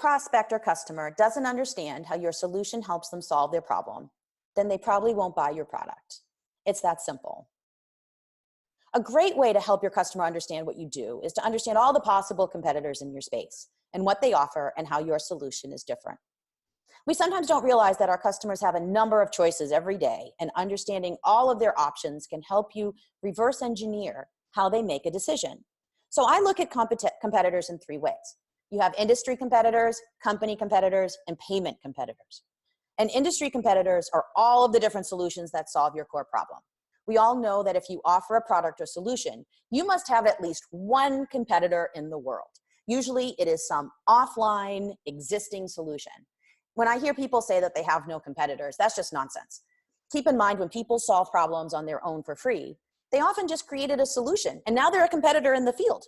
prospect or customer doesn't understand how your solution helps them solve their problem, then they probably won't buy your product. It's that simple. A great way to help your customer understand what you do is to understand all the possible competitors in your space and what they offer and how your solution is different. We sometimes don't realize that our customers have a number of choices every day, and understanding all of their options can help you reverse engineer how they make a decision. So I look at competitors in three ways. You have industry competitors, company competitors, and payment competitors. And industry competitors are all of the different solutions that solve your core problem. We all know that if you offer a product or solution, you must have at least one competitor in the world. Usually it is some offline existing solution. When I hear people say that they have no competitors, that's just nonsense. Keep in mind, when people solve problems on their own for free, they often just created a solution and now they're a competitor in the field.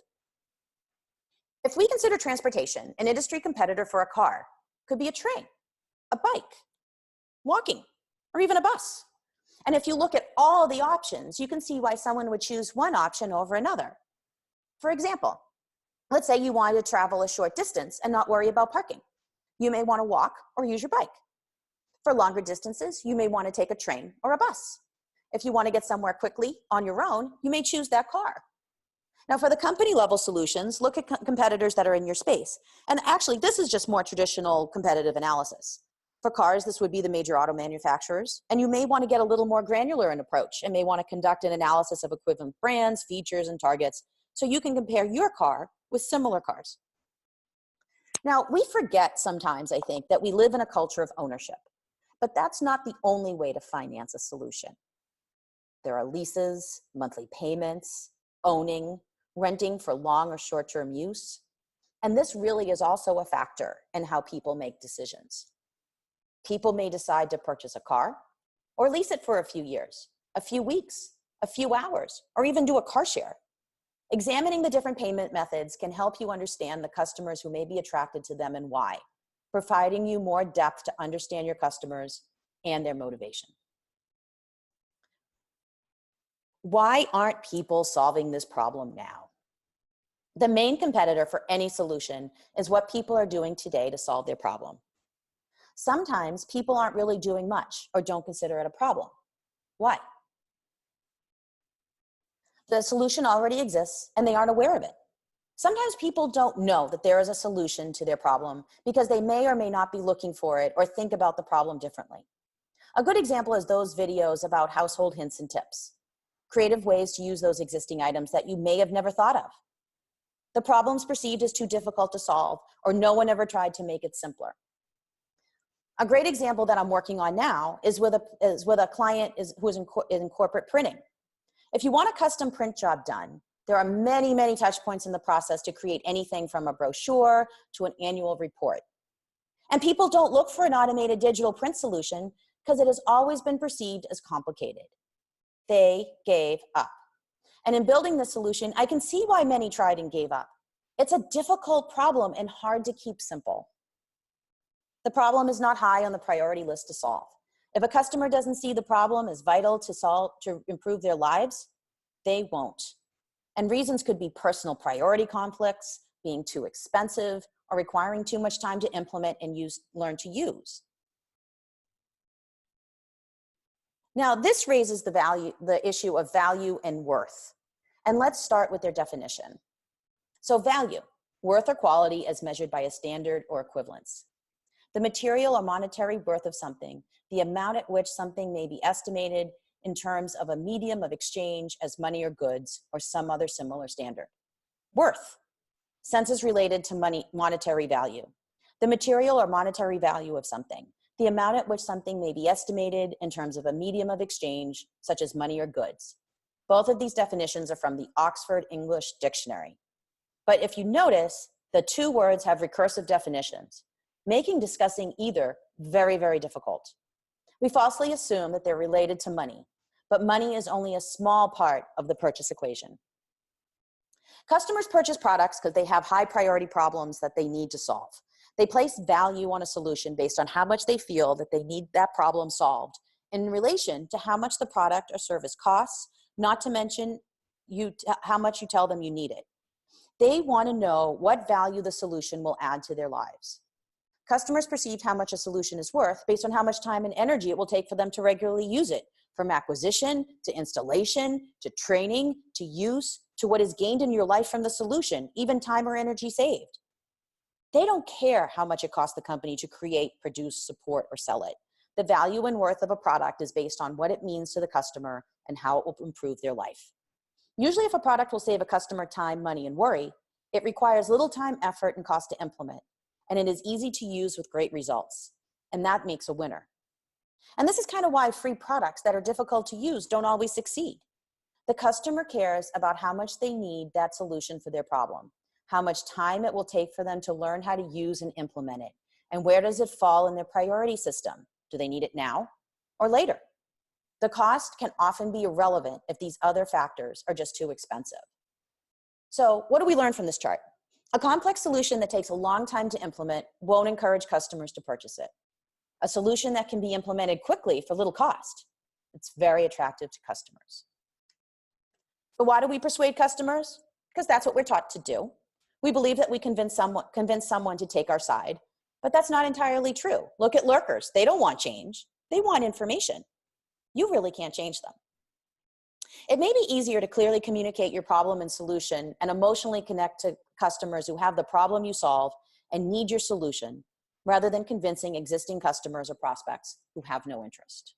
If we consider transportation, an industry competitor for a car could be a train, a bike, walking, or even a bus. And if you look at all the options, you can see why someone would choose one option over another. For example, let's say you wanted to travel a short distance and not worry about parking. You may want to walk or use your bike. For longer distances, you may want to take a train or a bus. If you want to get somewhere quickly on your own, you may choose that car. Now, for the company level solutions, look at competitors that are in your space. And actually, this is just more traditional competitive analysis. For cars, this would be the major auto manufacturers. And you may want to get a little more granular in approach and may want to conduct an analysis of equivalent brands, features, and targets so you can compare your car with similar cars. Now, we forget sometimes, I think, that we live in a culture of ownership. But that's not the only way to finance a solution. There are leases, monthly payments, owning, renting for long or short-term use. And this really is also a factor in how people make decisions. People may decide to purchase a car or lease it for a few years, a few weeks, a few hours, or even do a car share. Examining the different payment methods can help you understand the customers who may be attracted to them and why, providing you more depth to understand your customers and their motivation. Why aren't people solving this problem now? The main competitor for any solution is what people are doing today to solve their problem. Sometimes people aren't really doing much or don't consider it a problem. Why? The solution already exists and they aren't aware of it. Sometimes people don't know that there is a solution to their problem because they may or may not be looking for it or think about the problem differently. A good example is those videos about household hints and tips, creative ways to use those existing items that you may have never thought of. The problem's perceived as too difficult to solve, or no one ever tried to make it simpler. A great example that I'm working on now is with a client who's in corporate printing. If you want a custom print job done, there are many, many touch points in the process to create anything from a brochure to an annual report. And people don't look for an automated digital print solution because it has always been perceived as complicated. They gave up. And in building this solution, I can see why many tried and gave up. It's a difficult problem and hard to keep simple. The problem is not high on the priority list to solve. If a customer doesn't see the problem as vital to improve their lives, they won't. And reasons could be personal priority conflicts, being too expensive, or requiring too much time to implement and learn to use. Now, this raises the issue of value and worth. And let's start with their definition. So value, worth or quality as measured by a standard or equivalence. The material or monetary worth of something, the amount at which something may be estimated in terms of a medium of exchange as money or goods or some other similar standard. Worth, sense related to monetary value. The material or monetary value of something, the amount at which something may be estimated in terms of a medium of exchange, such as money or goods. Both of these definitions are from the Oxford English Dictionary. But if you notice, the two words have recursive definitions, making discussing either very, very difficult. We falsely assume that they're related to money, but money is only a small part of the purchase equation. Customers purchase products because they have high priority problems that they need to solve. They place value on a solution based on how much they feel that they need that problem solved in relation to how much the product or service costs, not to mention how much you tell them you need it. They want to know what value the solution will add to their lives. Customers perceive how much a solution is worth based on how much time and energy it will take for them to regularly use it, from acquisition to installation to training to use to what is gained in your life from the solution, even time or energy saved. They don't care how much it costs the company to create, produce, support, or sell it. The value and worth of a product is based on what it means to the customer and how it will improve their life. Usually, if a product will save a customer time, money, and worry, it requires little time, effort, and cost to implement, and it is easy to use with great results, and that makes a winner. And this is kind of why free products that are difficult to use don't always succeed. The customer cares about how much they need that solution for their problem, how much time it will take for them to learn how to use and implement it, and where does it fall in their priority system? Do they need it now or later? The cost can often be irrelevant if these other factors are just too expensive. So what do we learn from this chart? A complex solution that takes a long time to implement won't encourage customers to purchase it. A solution that can be implemented quickly for little cost, it's very attractive to customers. But why do we persuade customers? Because that's what we're taught to do. We believe that we convince someone to take our side, but that's not entirely true. Look at lurkers. They don't want change. They want information. You really can't change them. It may be easier to clearly communicate your problem and solution and emotionally connect to customers who have the problem you solve and need your solution, rather than convincing existing customers or prospects who have no interest.